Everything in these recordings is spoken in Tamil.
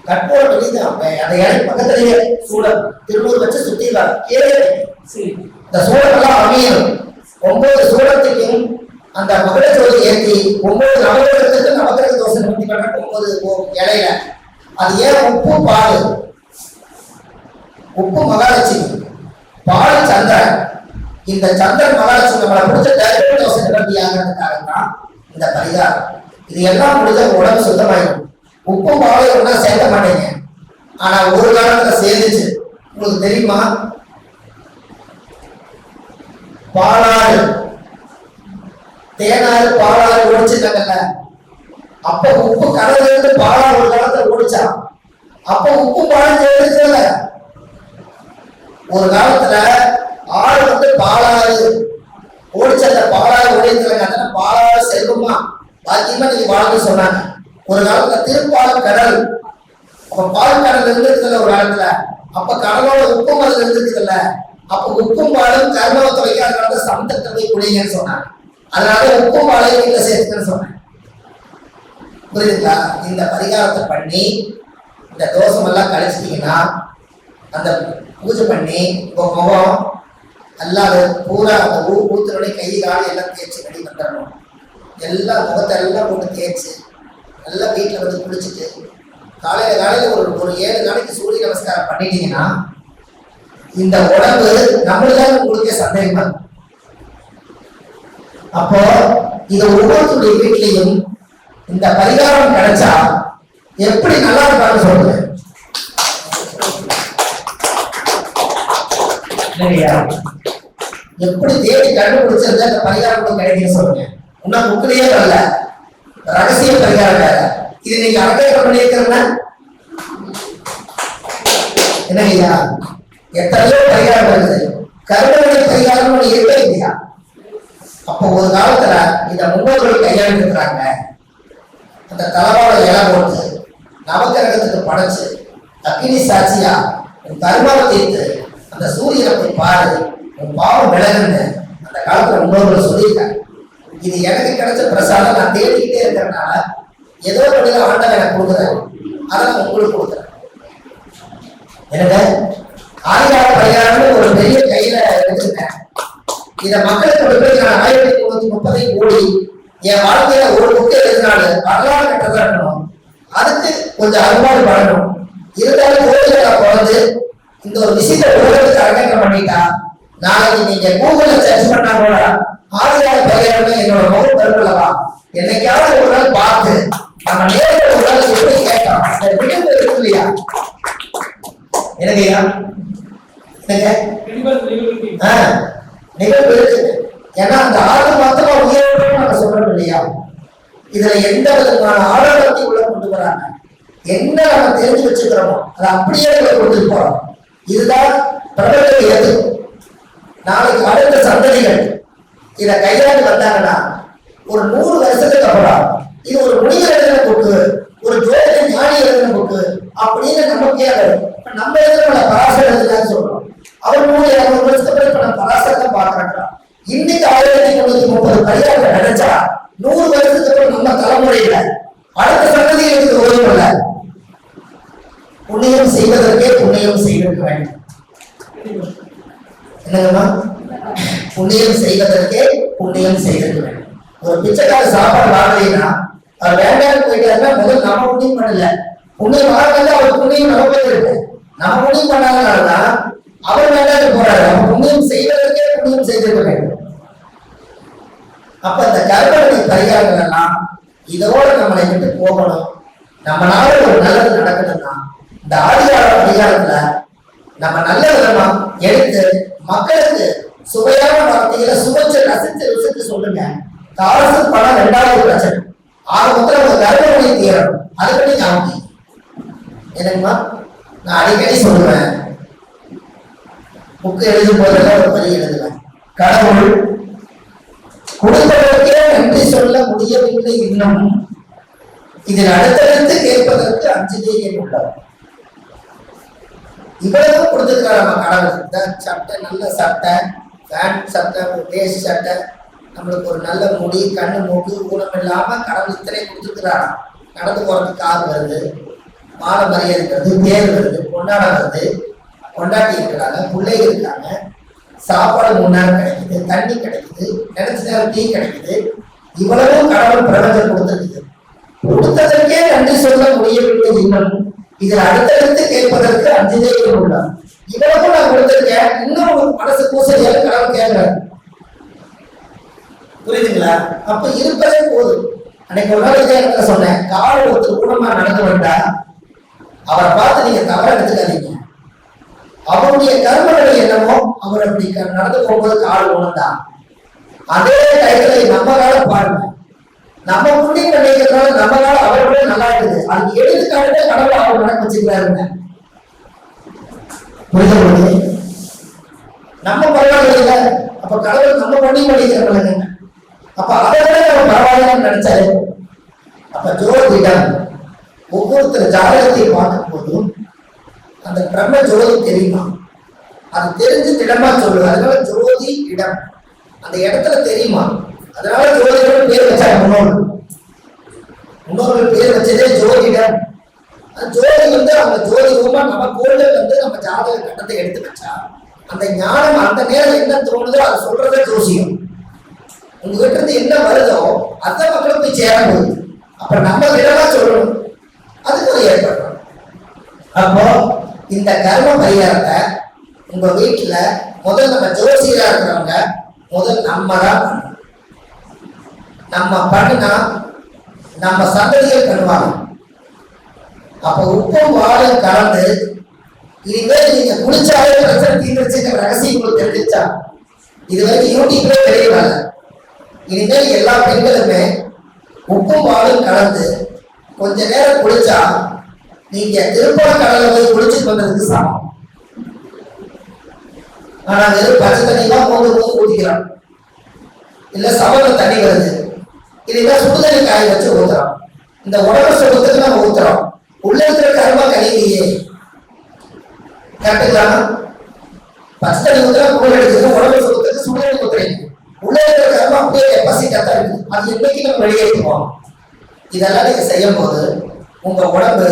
கற்பூரம் வெளிதான் அந்த இலை பக்கத்திலேயே சூடம் திருநூறு வச்சு சுத்திடுறாங்க. இந்த சூடமெல்லாம் அமையணும். 9 சூடத்துக்கும் அந்த மகள ஜோதி ஏற்றி 9 நவகிரகத்துக்கு நவகிரக தோசை நிவர்த்தி பண்ற 9 இலையில அது ஏன் உப்பு பால், உப்பு மகாலட்சுமி, பால் சந்திரன். இந்த சந்திரன் மகாலட்சுமி நம்மளை பிடிச்ச டைரக்ட் தோசை நிவர்த்தி ஆகிறதுக்காக தான் இந்த பரிகாரம். இது எல்லாம் முடிஞ்ச உடம்பு சுத்தமாயிடும். உப்பு பாலை ஒன்னா சேர்க்க மாட்டேங்க, ஆனா ஒரு காலத்துல சேர்ந்துச்சு. உங்களுக்கு தெரியுமா? பாலாறு தேனாறு பாலாறு ஓடிச்சுட்டாங்கல்ல, அப்ப உப்பு கடல்ல இருந்து பாலாறு ஒரு காலத்துல ஓடிச்சா, அப்ப உப்பு பாலம் சேர்ந்துச்சுல. ஒரு காலத்துல ஆறு வந்து பாலாறு ஓடிச்ச, அந்த பாலாறு ஓடிச்சுல பாலாறு செல்வமா பாக்கியமா நீங்க வாழ்ந்து சொன்னாங்க. ஒரு காலத்துல திருப்பாலம் கடல், அப்ப பால் கடல் இருந்துருக்குல்ல ஒரு காலத்துல, அப்ப கடலோட உப்பு மதல் இருந்துருக்குல்ல, அப்ப உப்பும் பாலும் கர்மத்தை வைக்காத சமத்தத்தை போய் குடிங்கன்னு சொன்னாங்க. அதனால உப்பும் பாலையும் வீட்டுல சேர்த்துக்கன்னு சொன்னேன். புரியுதுங்களா? இந்த பரிகாரத்தை பண்ணி இந்த தோஷம் எல்லாம் கழிச்சிட்டீங்கன்னா, அந்த பூஜை பண்ணி உங்க முகம் அல்லாத பூரா அந்த ஊத்துறோட கை காலி எல்லாம் தேய்ச்சி ரெடி வந்துடணும். எல்லாம் முகத்தை எல்லாம் போட்டு தேய்ச்சி நல்லா வீட்டில் வந்து குளிச்சுட்டு காலையில ஒரு 7 நாளைக்கு சூரிய நமஸ்காரம் பண்ணிட்டீங்கன்னா இந்த உடம்பு நம்மளுதான் உங்களுக்கு சந்தேகமா. அப்போ இது ஒவ்வொருத்தருடைய வீட்லையும் இந்த பரிகாரம் கிடைச்சா எப்படி நல்லா இருக்கான்னு சொல்லுங்க. எப்படி தேடி கண்டுபிடிச்சிருந்தா இந்த பரிகாரம் கிடைக்கும் சொல்லுங்க. இன்னும் புக்கிலேயே வரல, ரகசிய பரிகாரம் வேற. இது நீங்க அரங்கேற்றம் பண்ணியிருக்கிறீங்க என்னங்கய்யா? எத்தனையோ பரிகாரம் வருது, கருணை பரிகாரம் இருக்கே இல்லையா? அப்போ ஒரு காலத்துல இந்த முன்னோர்கள் கையாளுறாங்க. அந்த தலைவாழ இலை போட்டு நவகிரகத்துக்கு படைச்சு அக்னி சாட்சியா உன் கர்மாவை தீர்த்து அந்த சூரியனை போய் பாரு, உன் பாவம் விலகுன்னு அந்த காலத்துல முன்னோர்கள் சொல்லியிருக்காங்க. இது எனக்கு கிடைச்ச பிரசாதம். நான் தேடிக்கிட்டே இருக்கிறதுனால ஏதோ வழியில ஆண்டவன் எனக்கு கொடுக்குறேன், அதை நான் உங்களுக்கு கொடுக்குறேன். எனக்கு ஆதிகால பரிகாரம்னு ஒரு பெரிய கையில எடுத்துருக்கேன். இதை மக்களுக்கு போய் நான் 1930 கோடி என் வாழ்க்கையில ஒரு புக்கு எழுதினாலும் வரலாறு கட்டதான் இருக்கணும். அதுக்கு கொஞ்சம் அறுபாடு பண்ணணும். இருந்தாலும் கோயில பிறந்து இந்த ஒரு விஷயத்தை உலகத்துக்கு அரங்கேற்றம் பண்ணிட்டா, நாளைக்கு நீங்க கூகுள்ல சர்ச் பண்ணா கூட ஆதிகால பரிகாரம் என்னோட முகம் பெருமளவா என்னைக்காவது ஒரு நாள் பார்த்து நம்ம நேரில் ஒரு நாள் எப்படி கேட்கலாம். விடுதலை இருக்கு இல்லையா? எனக்குயா நிகழ்வு இருக்கு. ஏன்னா அந்த 6 மாதமா உயர்வு நம்ம சொல்றோம் இல்லையா? இதுல எந்த விதமான ஆரோக்கியத்தை உள்ள கொண்டு வராங்க, என்ன நம்ம தெரிஞ்சு வச்சுக்கிறோமோ அதை அப்படியே கொண்டு போறோம். இதுதான் பிரபலத்தை எது. நாளைக்கு அடுத்த சந்ததிகள் இதை கையாண்டு வந்தாங்கன்னா ஒரு 100 வருஷத்துக்கு அப்புறம் இது ஒரு முனிவர் எழுதின புக்கு, ஒரு ஜோதிட ஞானி எழுதின புக்கு அப்படின்னு நமக்கே வரும். நம்ம எழுதுற பராசர் எழுதுனான்னு சொல்றோம். அவர் 100-200 வருஷத்துக்கு அப்புறம் இப்ப நம்ம பராசரத்தை பாக்குறோம். இன்னைக்கு 1930 பரிகாரம் நினைச்சா 100 வருஷத்துக்கு அப்புறம் நம்ம தலைமுறையில அடுத்த சந்ததிகளுக்கு ஓய்வு இல்லை. புண்ணியம் செய்வதற்கே புண்ணியம் செய்திருக்க வேண்டும். என்னங்கம்மா? புண்ணியம் செய்வதற்கே புண்ணியம் செய்திருக்க வேண்டும். ஒரு பிச்சைக்கார சாப்பாடு வாங்கலைன்னா அவர் வேண்டாம் போயிட்டாருன்னா முதல் நம்ம புண்ணியம் பண்ணல, புண்ணியம் வாங்க அவர் புண்ணியம் நம்ம இருக்கு. நம்ம புண்ணியம் பண்ணாதனாலதான் அவர் வேண்டாம் போறாரு. நம்ம புண்ணியம் செய்வதற்கே புண்ணியம் செய்திருக்க வேண்டும். அப்ப இந்த கர்மனை பரிகாரங்கள் எல்லாம் இதோட நம்மளை விட்டு போகணும். நம்மளால ஒரு நல்லது நடக்கணும்னா இந்த ஆதிகால பரிகாரத்துல நம்ம நல்ல விதமா எடுத்து மக்களுக்கு சுவையான வார்த்தைகளை சுவைச்சு ரசிச்சு ருசிச்சு சொல்லுங்க. காசு பணம் 2வது பிரச்சனை. ஆரம்பத்துல உங்க கர்மனை தீரணும். அதுக்கு நீங்க ஆகும் என்னங்கம்மா? நான் அடிக்கடி சொல்லுவேன், புக்கு எழுதும் போதெல்லாம் ஒரு வரி எழுதுவேன். கடவுள் கொடுத்தவருக்கே நன்றி சொல்ல முடியவில்லை இன்னும், இதில் அடுத்தடுத்து கேட்பதற்கு அஞ்சுதேன் உள்ளார். இவ்வளவு கொடுத்துருக்காரு நம்ம கடவுள். சட்டை, நல்ல சட்டை, பேண்ட் சட்டை, வேஸ்ட் சட்டை, நம்மளுக்கு ஒரு நல்ல முடி, கண்ணு, மூக்கு, ஊனம் இல்லாம கடவுள் இத்தனை கொடுத்துருக்கிறான். நடந்து போறதுக்கு கார் வருது, மாலை மரியாதை வருது, பேர் வருது, கொண்டாட வருது, கொண்டாட்டி இருக்கிறாங்க, பிள்ளைங்க இருக்காங்க, சாப்பாடு 3 நேரம் கிடைக்குது, தண்ணி கிடைக்குது, நினைச்ச நேரம் டீ கிடைக்குது. இவ்வளவும் கடவுள் பிரபஞ்சம் கொடுத்திருக்குது. கொடுத்ததற்கே நன்றி சொல்ல முடியவில்லை. இன்னும் இதில் அடுத்தடுத்து கேட்பதற்கு 5 தேவைகள் உள்ளார். இவ்வளவு நான் கொடுத்திருக்கேன், இன்னும் உங்களுக்கு மனசு பூசையால கடவுள் கேட்கிறார். புரியுதுங்களா? அப்ப இருப்பதே போதும். அன்னைக்கு ஒரு நாள் இதே இடத்துல சொன்னேன், கால் ஒருத்தர் குணமா நடந்து வந்தா அவரை பார்த்து நீங்க தவற எடுத்துக்காதீங்க. அவருடைய கர்மங்கள் என்னமோ அவர் அப்படி நடந்து போகும்போது கால் உணர்ந்தான். அதே டயத்துல நம்ம கால பாருங்க, நம்ம புண்ணியம் பண்ணிக்கிறதுனால நம்ம கால அவரோட நல்லா இருக்குது. அதுக்கு எடுத்துக்காட்டு கடவுள் அவர் நடக்க வச்சுக்கிறாருங்க. புரியுது? நம்ம பரவாயில்ல, அப்ப கடவுள் நம்ம புண்ணியம் பண்ணிக்கிறவங்க, அப்ப அதை விட நம்ம பரவாயில்லன்னு நினைச்சாரு. அப்ப ஜோதிடம் ஒவ்வொருத்தர் ஜாதகத்தை பார்க்கும் போதும் அந்த பிரம்ம ஜோதி தெரியுமா, அது தெரிஞ்சு திடமா சொல்லுது. அதனால ஜோதி இடம், அந்த இடத்துல தெரியுமா, அதனால ஜோதிடம் பேர் வச்சாங்க. முன்னோர்கள் பேர் வச்சதே ஜோதிடம். ஜோதி அவங்க ஜோதி ரூபா நம்ம கோயில நம்ம ஜாதக கட்டத்தை எடுத்து வச்சா அந்த ஞானம் அந்த நேரம் என்ன தோணுதோ அதை சொல்றதே ஜோசியம். உங்ககிட்ட இருந்து என்ன வருதோ அந்த மக்களுக்கு போய் சேர போகுது. அப்புறம் நம்ம விடமா சொல்லணும், அதுக்கு ஒரு ஏற்படும். அப்போ இந்த கர்ம பரிகாரத்தை உங்க வீட்டுல முதல் நம்ம ஜோசியரா இருக்கிறவங்க முதல் நம்ம தான் பண்ணணும். நம்ம பண்ணினா நம்ம சந்ததிகள் பண்ணுவாங்க. அப்ப உப்பும் வாழும் கலந்து இனிமேல் நீங்க குளிச்சாலே பிரச்சனை தீர்ந்துச்சுங்கிற ரகசியம் உங்களுக்கு தெரிஞ்சிச்சா? இது வரைக்கும் யூடியூப்ல தெரியல. இனிமேல் எல்லா பெண்களுமே உப்பும் வாழும் கலந்து கொஞ்ச நேரம் குளிச்சா நீங்க திருப்பண கடலை போய் குளிச்சுட்டு வந்ததுக்கு சமம். ஆனா வெறும் பச்சை தண்ணி தான் மூணு ஊத்திக்கிறோம், இல்ல சவல தண்ணி வருது, இதுதான் சுடுதண்ணி காய வச்சு ஊத்துறோம். இந்த உடம்பு சுடுறதுக்கு நம்ம ஊத்துறோம், உள்ள இருக்கிற கருமா கழிலையே. கேட்டுக்கலாமா? பச்சை தண்ணி ஊத்துறா கூழ் எடுத்துட்டு உடம்பு சுடுறதுக்கு சுடுதண்ணி ஊத்துறீங்க, உள்ள இருக்கிற கருமா அப்படியே கெப்பாசிட்டா இருக்கு. அது என்னைக்கு நம்ம வெளியேற்றுவோம். இதெல்லாம் நீங்க செய்யும் போது உங்க உடம்பு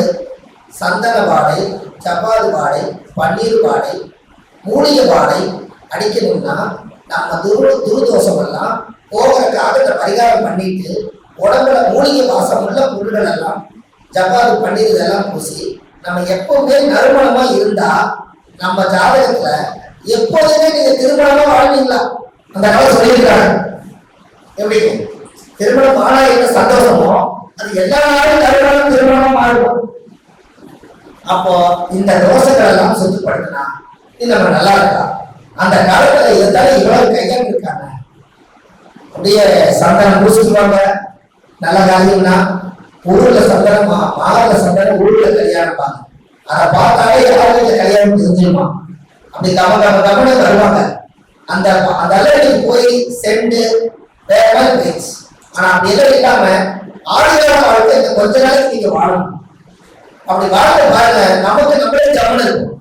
சந்தன வாடை, சப்பாது வாடை, பன்னீர் வாடை, மூலிகை வாடை அடிக்கணும்னா நம்ம துருதோஷம் எல்லாம் போகிறதுக்காக இந்த பரிகாரம் பண்ணிட்டு உடம்புல மூலிகை வாசம் உள்ள பொருள்கள் எல்லாம் ஜப்பாது பன்னீர் இதெல்லாம் பூசி நம்ம எப்பவுமே நறுமணமா இருந்தா நம்ம ஜாதகத்துல எப்போதுமே நீங்க திருமணமா வாழ்வீங்களா? அந்த காலம் சொல்லியிருக்காங்க. எப்படி திருமணம் ஆனா என்ன சந்தோஷமோ அது எல்லா நாளும் நறுமணம் திருமணமா மாறும். அப்போ இந்த தோஷங்கள் எல்லாம் சுத்தப்படுத்தினா நம்ம நல்லா இருக்கலாம். அந்த காலத்துல இருந்தாலும் இவ்வளவு கைகள் இருக்காங்க. அப்படியே சந்தனம் பூசிக்குவாங்க. நல்ல காரியம்னா ஊர்ல சந்தனம், மாதல சந்தனம் ஊர்ல கல்யாணம். அதை பார்த்தாலே யாரும் கல்யாணம் தெரிஞ்சிருமா? அப்படி தமிழ் வருவாங்க. அந்த அந்த அளவுக்கு போய் சென்று வேற பேச்சு. ஆனா அப்படி எல்லாம் இல்லாம ஆதிகால வாழ்க்கை இந்த கொஞ்ச நாளைக்கு நீங்க வாழணும். அப்படி வாழ்க்கை பாருங்க, நமக்கு நம்மளே ஜம்மன் இருக்கும்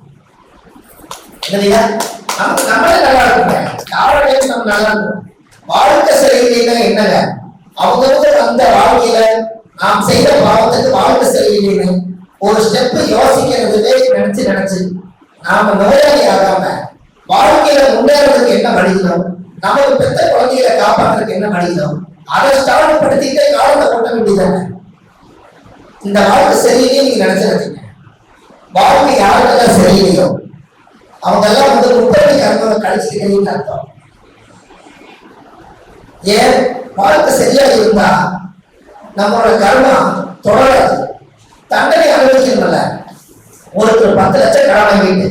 இல்லையா? நமக்கு நம்மளே நல்லா இருக்குங்க. யாரோட நம்ம நல்லா இருக்கும். வாழ்க்கை சரியில்லைன்னா என்னங்க, அவங்க அந்த வாழ்க்கையில நாம் செய்த பாவத்துக்கு வாழ்க்கை சரியில்லைன்னு ஒரு ஸ்டெப் யோசிக்கிறதுவே நினைச்சு நாம நோயாளி ஆகாம வாழ்க்கையில முன்னேறதுக்கு என்ன வழிகிறோம், நமக்கு பெத்த குழந்தைகளை காப்பாற்றுறதுக்கு என்ன வழிகிறோம், அதை ஸ்டார்ட் படுத்திட்டே காலத்தை கொட்ட வேண்டியதானே. இந்த வாழ்க்கை சரியில்லையே நீங்க நினைச்சிருக்கீங்க. வாழ்க்கை யாருக்கெல்லாம் சரியில்லையோ அவங்க எல்லாம் வந்து முப்பது கர்மங்களை கழிச்சுக்கிறீங்கன்னு அர்த்தம். ஏன் வாழ்க்கை சரியா இருந்தா நம்மளோட கர்மம் தொடராது. தண்டனை அனுபவிக்கணும்ல. ஒருத்தர் 10 லட்சம் கடன் வாங்கிட்டு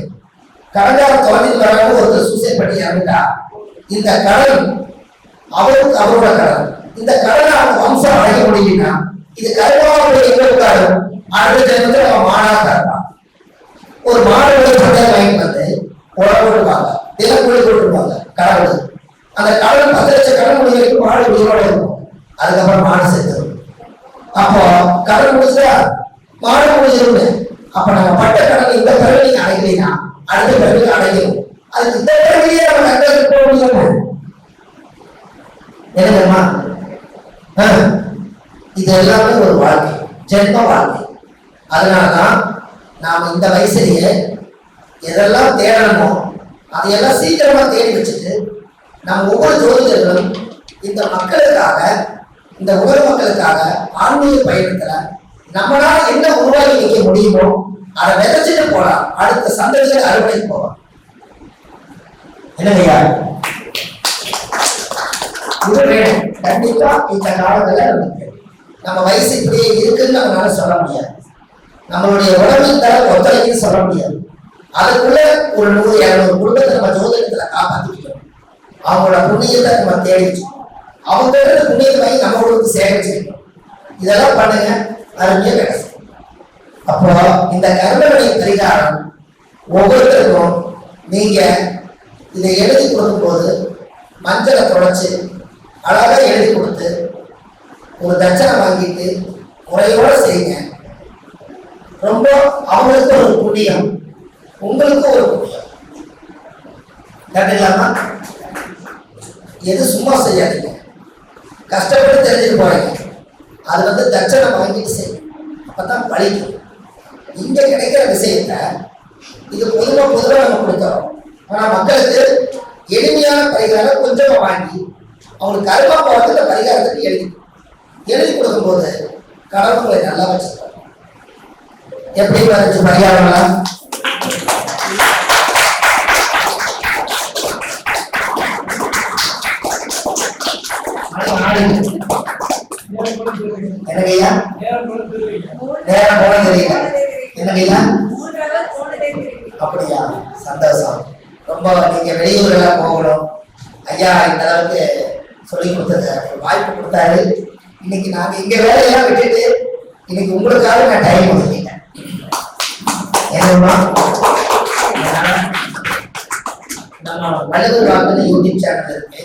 கடன்கார தொலைஞ்சிட்டு வராங்க, ஒருத்தர் சூசைட் பண்ணி இறந்துட்டா இந்த கடன் அவருக்கு அவரோட கடன். இந்த கடனை அவங்க வம்சம் அடைக்க முடியும்னா இது கர்மாவுடைய இருக்காரு. அடுத்த ஜென்மத்தில் அவன் மாடாக இருப்பான். ஒரு மாடு பட்டம் வாங்கிட்டு வந்து உடம்பு போட்டுருவாங்க, தினம் கூலி போட்டுருவாங்க கடவுள். அந்த கடன் 10 லட்சம் கடன் முடிக்கிறதுக்கு மாடு உயிரோட இருக்கும். அதுக்கப்புறம் மாடு செத்துரும். அப்போ கடன் முடிச்சா மாடு முடிஞ்சிருமே. அப்ப நம்ம பட்ட கடன் இந்த பிறகு நீங்க அடைக்கலைன்னா அடுத்த பிறகு அடைக்கணும். அதுக்கு இந்த பிறகு நம்ம கண்டதுக்கு போக முடியும். என்னங்கம்மா இது எல்லாமே ஒரு வாழ்க்கை, ஜென்ம வாழ்க்கை. அதனாலதான் நாம இந்த வயசுலயே எதெல்லாம் தேடணுமோ அதையெல்லாம் சீக்கிரமா தேடி வச்சுட்டு நம்ம ஒவ்வொரு ஜோதிடர்களும் இந்த மக்களுக்காக, இந்த உலக மக்களுக்காக ஆன்மீக பயணத்துல நம்மளால என்ன உருவாக்கி வைக்க முடியுமோ அதை விதைச்சிட்டு போலாம், அடுத்த சந்ததிகளை அறுவடை போகலாம். என்னையா இது வேணும் கண்டிப்பா. இந்த காலத்துல நம்ம வயசு இப்படியே இருக்குன்னு நம்மளால சொல்ல முடியாது, நம்மளுடைய உடம்பின் தர ஒத்துழைக்குன்னு சொல்ல முடியாது. அதுக்குள்ள ஒரு 100-200 குடும்பத்தை நம்ம ஜோதிடத்துல காப்பாத்திக்கணும். அவங்களோட புண்ணியத்தை நம்ம தேடிச்சோம், அவங்க புண்ணியத்தை வாங்கி நம்ம ஊருக்கு சேகரிச்சிருக்கோம். இதெல்லாம் பண்ணுங்க, அருமையா கிடைக்கும். அப்போ இந்த கர்மவினை பரிகாரம் ஒவ்வொருத்தருக்கும் நீங்க இதை எழுதி கொடுக்கும் போது மஞ்சளை தொடச்சு அழகா எழுதி கொடுத்து ஒரு தட்சணை வாங்கிட்டு முறையோட செய்யுங்க. ரொம்ப அவங்களுக்கு ஒரு புண்ணியம், உங்களுக்கு ஒரு புண்ணியம். கரெக்டுங்களாமா? எது சும்மா செய்யாதீங்க, கஷ்டப்பட்டு தெரிஞ்சுட்டு போறீங்க. அது தட்சணை வாங்கிட்டு செய்யும், அப்பதான் பழிக்கும். இங்க கிடைக்கிற விஷயத்த இது பொதுவா நம்ம கொடுக்கிறோம். ஆனா மக்களுக்கு எளிமையான பரிகாரம் கொஞ்சமா வாங்கி அவங்களுக்கு கர்மா போறதுக்கு பரிகாரத்துக்கு எழுதி கொடுக்கும் போது கடவுளை நல்லா வச்சிருக்கோம். எப்படி வச்சு பரிகாரம்லாம் என்னங்கய்யா நேரம் போன தெரியல. என்னங்கய்யா அப்படியா? சந்தோஷம். ரொம்ப நீங்க வெளியூரெல்லாம் போகணும். ஐயா இந்த அளவுக்கு சொல்லி கொடுத்தது வாய்ப்பு கொடுத்தாரு. இன்னைக்கு நாங்க இங்க வேலையெல்லாம் விட்டுட்டு இன்னைக்கு உங்களுக்காக நான் டைம் ஒதுக்கிட்டேன். ஏன்னா நம்ம வள்ளுவர் வாக்குன்னு யூடியூப் சேனல் இருக்கு.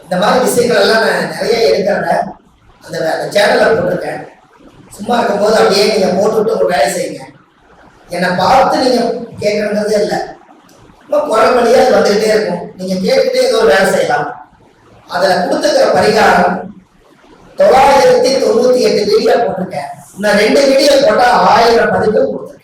இந்த மாதிரி விஷயங்கள் எல்லாம் நான் நிறைய எடுக்கிறத அந்த சேனலை போட்டிருக்கேன். சும்மா இருக்கும்போது அப்படியே நீங்க போட்டுவிட்டு ஒரு வேலை செய்யுங்க. என்னை பார்த்து நீங்க கேட்கறதே இல்லை, குரல் வழியா அது வந்துகிட்டே இருக்கும். நீங்க கேட்டுட்டே ஏதோ ஒரு வேலை செய்யலாம். அதுல கொடுத்துக்கிற பரிகாரம் 998 வீடியோ போட்டிருக்கேன். இன்னும் 2 வீடியோ போட்டா 1000 பதிப்பு கொடுத்துருக்கேன்.